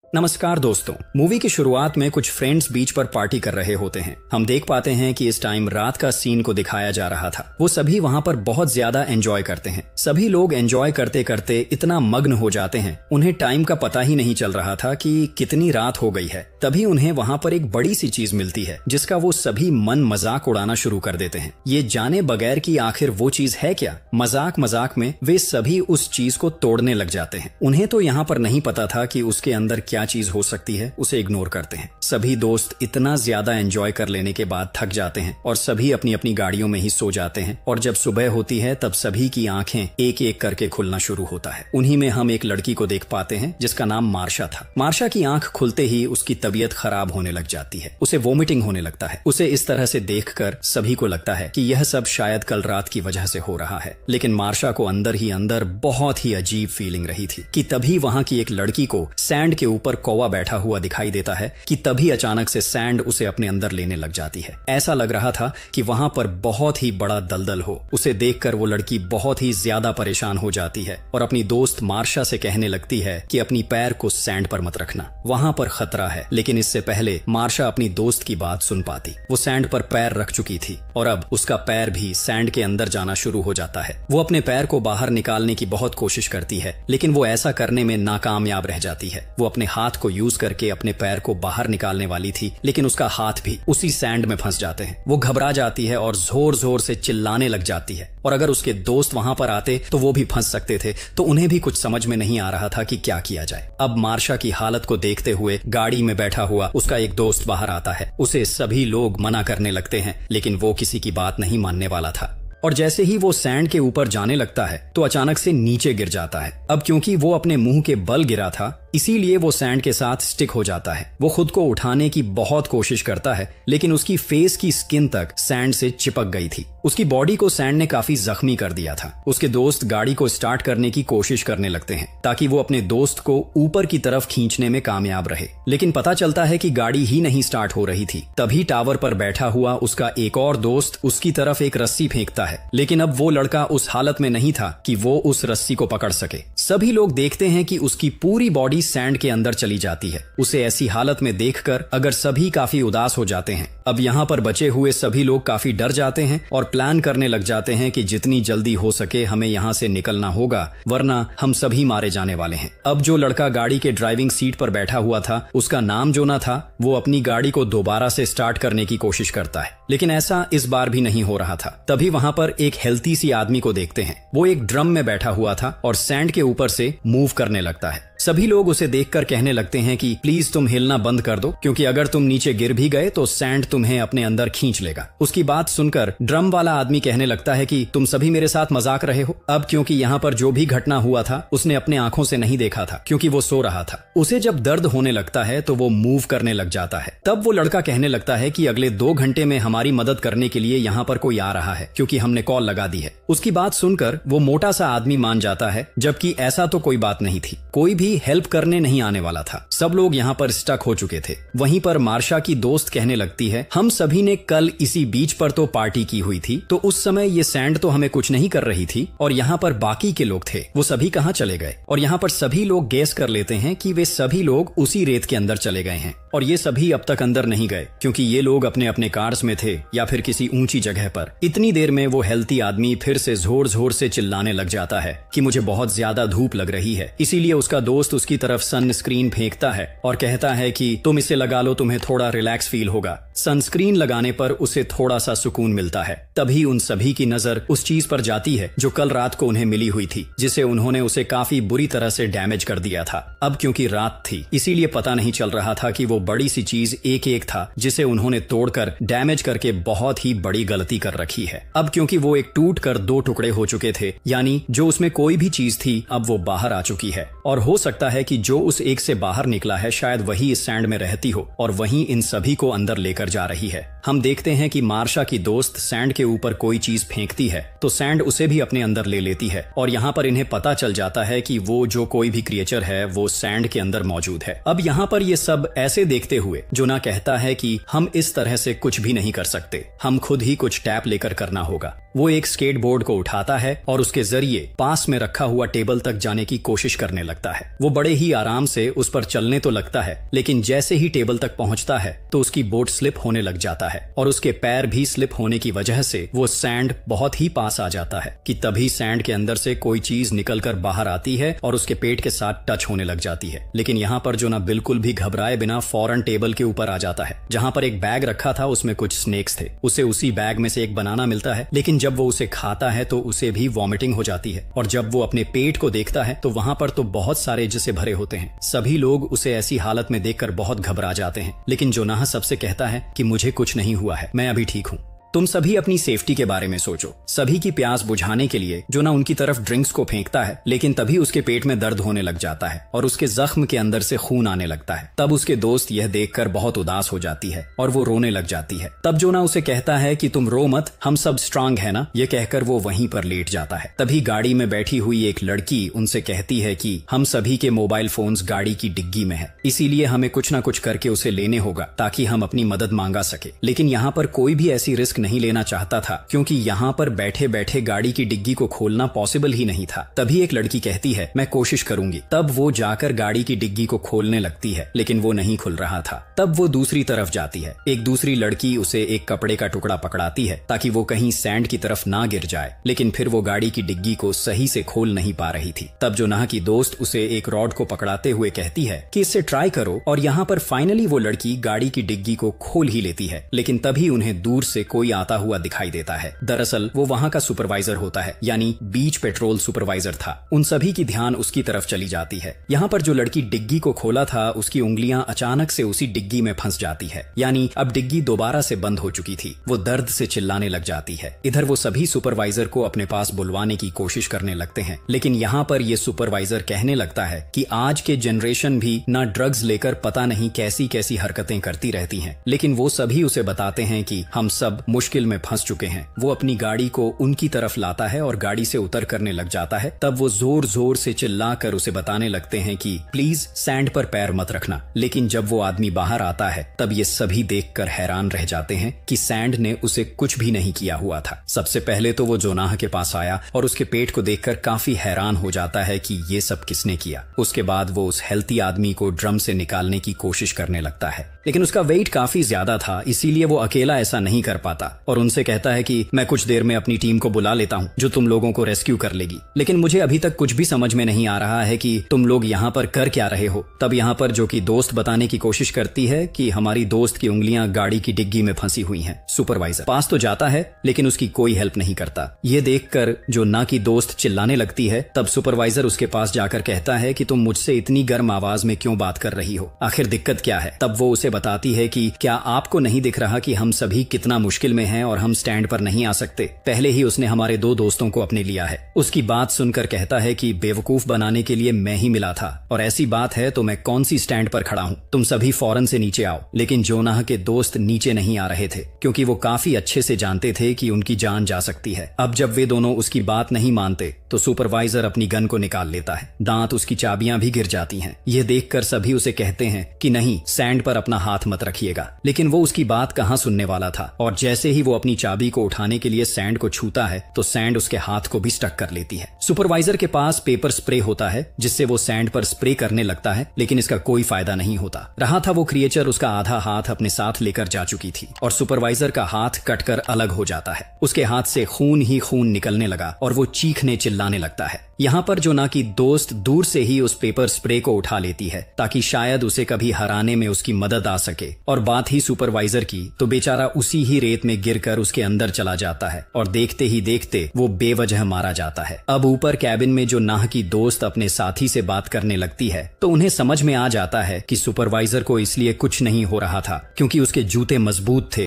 नमस्कार दोस्तों। मूवी की शुरुआत में कुछ फ्रेंड्स बीच पर पार्टी कर रहे होते हैं। हम देख पाते हैं कि इस टाइम रात का सीन को दिखाया जा रहा था। वो सभी वहाँ पर बहुत ज्यादा एंजॉय करते हैं। सभी लोग एंजॉय करते करते इतना मग्न हो जाते हैं, उन्हें टाइम का पता ही नहीं चल रहा था कि कितनी रात हो गई है। तभी उन्हें वहाँ पर एक बड़ी सी चीज मिलती है जिसका वो सभी मन मजाक उड़ाना शुरू कर देते हैं, ये जाने बगैर कि आखिर वो चीज है क्या। मजाक मजाक में वे सभी उस चीज को तोड़ने लग जाते हैं। उन्हें तो यहाँ पर नहीं पता था कि उसके अंदर क्या चीज हो सकती है, उसे इग्नोर करते हैं। सभी दोस्त इतना ज्यादा एंजॉय कर लेने के बाद थक जाते हैं और सभी अपनी अपनी गाड़ियों में ही सो जाते हैं। और जब सुबह होती है तब सभी की आंखें एक एक करके खुलना शुरू होता है। उन्हीं में हम एक लड़की को देख पाते हैं जिसका नाम मार्शा था। मार्शा की आंख खुलते ही उसकी तबीयत खराब होने लग जाती है, उसे वोमिटिंग होने लगता है। उसे इस तरह से देखकर सभी को लगता है कि यह सब शायद कल रात की वजह से हो रहा है। लेकिन मार्शा को अंदर ही अंदर बहुत ही अजीब फीलिंग रही थी कि तभी वहां की एक लड़की को सैंड के ऊपर कौवा बैठा हुआ दिखाई देता है कि तभी अचानक से सैंड उसे अपने अंदर लेने लग जाती है। ऐसा लग रहा था कि वहां पर बहुत ही बड़ा दलदल हो। उसे देखकर वो लड़की बहुत ही ज्यादा परेशान हो जाती है और अपनी दोस्त मार्शा से कहने लगती है कि अपनी पैर को सैंड पर मत रखना, वहां पर खतरा है। लेकिन इससे पहले मार्शा अपनी दोस्त की बात सुन पाती। वो सैंड पर पैर रख चुकी थी और अब उसका पैर भी सैंड के अंदर जाना शुरू हो जाता है। वो अपने पैर को बाहर निकालने की बहुत कोशिश करती है, लेकिन वो ऐसा करने में नाकामयाब रह जाती है। वो अपने हाथ को यूज करके अपने पैर को बाहर निकालने वाली थी, लेकिन उसका हाथ भी उसी सैंड में फंस जाते हैं। वो घबरा जाती है और जोर जोर से चिल्लाने लग जाती है। और अगर उसके दोस्त वहां पर आते तो वो भी फंस सकते थे, तो उन्हें भी कुछ समझ में नहीं आ रहा था कि क्या किया जाए। अब मार्शा की हालत को देखते हुए गाड़ी में बैठा हुआ उसका एक दोस्त बाहर आता है। उसे सभी लोग मना करने लगते हैं, लेकिन वो किसी की बात नहीं मानने वाला था। और जैसे ही वो सैंड के ऊपर जाने लगता है तो अचानक से नीचे गिर जाता है। अब क्योंकि वो अपने मुंह के बल गिरा था, इसीलिए वो सैंड के साथ स्टिक हो जाता है। वो खुद को उठाने की बहुत कोशिश करता है, लेकिन उसकी फेस की स्किन तक सैंड से चिपक गई थी। उसकी बॉडी को सैंड ने काफी जख्मी कर दिया था। उसके दोस्त गाड़ी को स्टार्ट करने की कोशिश करने लगते हैं ताकि वो अपने दोस्त को ऊपर की तरफ खींचने में कामयाब रहे, लेकिन पता चलता है कि गाड़ी ही नहीं स्टार्ट हो रही थी। तभी टावर पर बैठा हुआ उसका एक और दोस्त उसकी तरफ एक रस्सी फेंकता है, लेकिन अब वो लड़का उस हालत में नहीं था कि वो उस रस्सी को पकड़ सके। सभी लोग देखते हैं कि उसकी पूरी बॉडी सैंड के अंदर चली जाती है। उसे ऐसी हालत में देखकर अगर सभी काफी उदास हो जाते हैं। अब यहाँ पर बचे हुए सभी लोग काफी डर जाते हैं और प्लान करने लग जाते हैं कि जितनी जल्दी हो सके हमें यहाँ से निकलना होगा, वरना हम सभी मारे जाने वाले हैं। अब जो लड़का गाड़ी के ड्राइविंग सीट पर बैठा हुआ था, उसका नाम जोना था, वो अपनी गाड़ी को दोबारा से स्टार्ट करने की कोशिश करता है, लेकिन ऐसा इस बार भी नहीं हो रहा था। तभी वहाँ पर एक हेल्थी सी आदमी को देखते हैं। वो एक ड्रम में बैठा हुआ था और सैंड के ऊपर से मूव करने लगता है। सभी लोग उसे देखकर कहने लगते हैं कि प्लीज तुम हिलना बंद कर दो, क्योंकि अगर तुम नीचे गिर भी गए तो सैंड तुम्हें अपने अंदर खींच लेगा। उसकी बात सुनकर ड्रम वाला आदमी कहने लगता है कि तुम सभी मेरे साथ मजाक रहे हो। अब क्योंकि यहाँ पर जो भी घटना हुआ था उसने अपने आंखों से नहीं देखा था, क्योंकि वो सो रहा था। उसे जब दर्द होने लगता है तो वो मूव करने लग जाता है। तब वो लड़का कहने लगता है कि अगले 2 घंटे में हमारी मदद करने के लिए यहाँ पर कोई आ रहा है, क्योंकि हमने कॉल लगा दी है। उसकी बात सुनकर वो मोटा सा आदमी मान जाता है, जबकि ऐसा तो कोई बात नहीं थी। कोई भी हेल्प करने नहीं आने वाला था। सब लोग यहाँ पर स्टक हो चुके थे। वहीं पर मार्शा की दोस्त कहने लगती है, हम सभी ने कल इसी बीच पर तो पार्टी की हुई थी, तो उस समय ये सैंड तो हमें कुछ नहीं कर रही थी, और यहाँ पर बाकी के लोग थे, वो सभी कहाँ चले गए। और यहाँ पर सभी लोग गेस कर लेते हैं कि वे सभी लोग उसी रेत के अंदर चले गए हैं। और ये सभी अब तक अंदर नहीं गए, क्योंकि ये लोग अपने अपने कार्स में थे या फिर किसी ऊंची जगह पर। इतनी देर में वो हेल्थी आदमी फिर से जोर जोर से चिल्लाने लग जाता है कि मुझे बहुत ज्यादा धूप लग रही है। इसीलिए उसका दोस्त उसकी तरफ सनस्क्रीन फेंकता है और कहता है कि तुम इसे लगा लो, तुम्हें थोड़ा रिलैक्स फील होगा। सनस्क्रीन लगाने पर उसे थोड़ा सा सुकून मिलता है। तभी उन सभी की नजर उस चीज पर जाती है जो कल रात को उन्हें मिली हुई थी, जिसे उन्होंने उसे काफी बुरी तरह से डैमेज कर दिया था। अब क्योंकि रात थी, इसीलिए पता नहीं चल रहा था कि वो बड़ी सी चीज एक एक था जिसे उन्होंने तोड़कर डैमेज करके बहुत ही बड़ी गलती कर रखी है। अब क्योंकि वो एक टूट कर 2 टुकड़े हो चुके थे, यानी जो उसमें कोई भी चीज थी अब वो बाहर आ चुकी है। और हो सकता है कि जो उस एक से बाहर निकला है शायद वही इस सैंड में रहती हो और वही इन सभी को अंदर लेकर जा रही है। हम देखते हैं कि मार्शा की दोस्त सैंड के ऊपर कोई चीज फेंकती है तो सैंड उसे भी अपने अंदर ले लेती है, और यहाँ पर इन्हें पता चल जाता है कि वो जो कोई भी क्रिएचर है वो सैंड के अंदर मौजूद है। अब यहाँ पर ये सब ऐसे देखते हुए जोना कहता है कि हम इस तरह से कुछ भी नहीं कर सकते, हम खुद ही कुछ टैप लेकर करना होगा। वो एक स्केटबोर्ड को उठाता है और उसके जरिए पास में रखा हुआ टेबल तक जाने की कोशिश करने लगता है। वो बड़े ही आराम से उस पर चलने तो लगता है, लेकिन जैसे ही टेबल तक पहुंचता है तो उसकी बोट स्लिप होने लग जाता है और उसके पैर भी स्लिप होने की वजह से वो सैंड बहुत ही पास आ जाता है कि तभी सैंड के अंदर से कोई चीज निकलकर बाहर आती है और उसके पेट के साथ टच होने लग जाती है। लेकिन यहाँ पर जोना बिल्कुल भी घबराए बिना फौरन टेबल के ऊपर आ जाता है। जहाँ पर एक बैग रखा था उसमें कुछ स्नेक्स थे। उसे उसी बैग में से एक बनाना मिलता है, लेकिन जब वो उसे खाता है तो उसे भी वॉमिटिंग हो जाती है और जब वो अपने पेट को देखता है तो वहाँ पर तो बहुत सारे जिसे भरे होते हैं। सभी लोग उसे ऐसी हालत में देखकर बहुत घबरा जाते हैं, लेकिन जोनाह सबसे कहता है कि मुझे कुछ नहीं हुआ है, मैं अभी ठीक हूँ। तुम सभी अपनी सेफ्टी के बारे में सोचो। सभी की प्यास बुझाने के लिए जोना उनकी तरफ ड्रिंक्स को फेंकता है, लेकिन तभी उसके पेट में दर्द होने लग जाता है और उसके जख्म के अंदर से खून आने लगता है। तब उसके दोस्त यह देखकर बहुत उदास हो जाती है और वो रोने लग जाती है। तब जोना उसे कहता है कि तुम रो मत, हम सब स्ट्रांग है ना। ये कहकर वो वहीं पर लेट जाता है। तभी गाड़ी में बैठी हुई एक लड़की उनसे कहती है कि हम सभी के मोबाइल फोन्स गाड़ी की डिग्गी में है, इसीलिए हमें कुछ न कुछ करके उसे लेने होगा ताकि हम अपनी मदद मांगा सके। लेकिन यहाँ पर कोई भी ऐसी रिस्क नहीं लेना चाहता था, क्योंकि यहाँ पर बैठे बैठे गाड़ी की डिग्गी को खोलना पॉसिबल ही नहीं था। तभी एक लड़की कहती है मैं कोशिश करूंगी। तब वो जाकर गाड़ी की डिग्गी को खोलने लगती है, लेकिन वो नहीं खुल रहा था। तब वो दूसरी तरफ जाती है। एक दूसरी लड़की उसे एक कपड़े का टुकड़ा पकड़ाती है ताकि वो कहीं सैंड की तरफ ना गिर जाए, लेकिन फिर वो गाड़ी की डिग्गी को सही से खोल नहीं पा रही थी। तब जोनाह की दोस्त उसे एक रॉड को पकड़ाते हुए कहती है कि इससे ट्राई करो, और यहाँ पर फाइनली वो लड़की गाड़ी की डिग्गी को खोल ही लेती है। लेकिन तभी उन्हें दूर से कोई आता हुआ दिखाई देता है। दरअसल वो वहाँ का सुपरवाइजर होता है, यानी बीच पेट्रोल सुपरवाइजर था। उन सभी की ध्यान उसकी तरफ चली जाती है। यहाँ पर जो लड़की डिग्गी को खोला था उसकी उंगलियां अचानक से उसी डिग्गी में फंस जाती है, यानी अब डिग्गी दोबारा से बंद हो चुकी थी। वो दर्द से चिल्लाने लग जाती है। इधर वो सभी सुपरवाइजर को अपने पास बुलवाने की कोशिश करने लगते हैं, लेकिन यहाँ पर ये सुपरवाइजर कहने लगता है कि आज के जनरेशन भी ना ड्रग्स लेकर पता नहीं कैसी कैसी हरकतें करती रहती हैं। लेकिन वो सभी उसे बताते हैं कि हम सब मुश्किल में फंस चुके हैं। वो अपनी गाड़ी को उनकी तरफ लाता है और गाड़ी से उतर करने लग जाता है। तब वो जोर जोर से चिल्लाकर उसे बताने लगते हैं कि प्लीज सैंड पर पैर मत रखना। लेकिन जब वो आदमी बाहर आता है तब ये सभी देखकर हैरान रह जाते हैं कि सैंड ने उसे कुछ भी नहीं किया हुआ था। सबसे पहले तो वो जोनाह के पास आया और उसके पेट को देखकर काफी हैरान हो जाता है कि ये सब किसने किया। उसके बाद वो उस हेल्थी आदमी को ड्रम से निकालने की कोशिश करने लगता है, लेकिन उसका वेट काफी ज्यादा था, इसीलिए वो अकेला ऐसा नहीं कर पाता और उनसे कहता है कि मैं कुछ देर में अपनी टीम को बुला लेता हूँ जो तुम लोगों को रेस्क्यू कर लेगी। लेकिन मुझे अभी तक कुछ भी समझ में नहीं आ रहा है कि तुम लोग यहाँ पर कर क्या रहे हो। तब यहाँ पर जो कि दोस्त बताने की कोशिश करती है कि हमारी दोस्त की उंगलियां गाड़ी की डिग्गी में फंसी हुई हैं। सुपरवाइजर पास तो जाता है लेकिन उसकी कोई हेल्प नहीं करता। ये देखकर जो ना की दोस्त चिल्लाने लगती है, तब सुपरवाइजर उसके पास जाकर कहता है कि तुम मुझसे इतनी गर्म आवाज में क्यों बात कर रही हो, आखिर दिक्कत क्या है। तब वो उसे बताती है कि क्या आपको नहीं दिख रहा कि हम सभी कितना मुश्किल में हैं और हम स्टैंड पर नहीं आ सकते। पहले ही उसने हमारे 2 दोस्तों को अपने लिया है। उसकी बात सुनकर कहता है कि बेवकूफ बनाने के लिए मैं ही मिला था, और ऐसी बात है तो मैं कौन सी स्टैंड पर खड़ा हूँ, तुम सभी फौरन से नीचे आओ। लेकिन जोनाह के दोस्त नीचे नहीं आ रहे थे, क्योंकि वो काफी अच्छे से जानते थे कि उनकी जान जा सकती है। अब जब वे दोनों उसकी बात नहीं मानते तो सुपरवाइजर अपनी गन को निकाल लेता है। दांत उसकी चाबियां भी गिर जाती हैं। यह देखकर सभी उसे कहते हैं कि नहीं, सैंड पर अपना हाथ मत रखिएगा। लेकिन वो उसकी बात कहां सुनने वाला था, और जैसे ही वो अपनी चाबी को उठाने के लिए सैंड को छूता है तो सैंड उसके हाथ को भी स्टक कर लेती है। सुपरवाइजर के पास पेपर स्प्रे होता है जिससे वो सैंड पर स्प्रे करने लगता है, लेकिन इसका कोई फायदा नहीं होता रहा था। वो क्रिएचर उसका आधा हाथ अपने साथ लेकर जा चुकी थी और सुपरवाइजर का हाथ कटकर अलग हो जाता है। उसके हाथ से खून ही खून निकलने लगा और वो चीखने चिल्लाने लगता है। यहाँ पर जो ना की दोस्त दूर से ही उस पेपर स्प्रे को उठा लेती है ताकि शायद उसे कभी हराने में उसकी मदद आ सके, और बात ही सुपरवाइजर की तो बेचारा उसी ही रेत में गिरकर उसके अंदर चला जाता है और देखते ही देखते वो बेवजह मारा जाता है। अब ऊपर कैबिन में जो नाह की दोस्त अपने साथी से बात करने लगती है तो उन्हें समझ में आ जाता है कि सुपरवाइजर को इसलिए कुछ नहीं हो रहा था क्योंकि उसके जूते मजबूत थे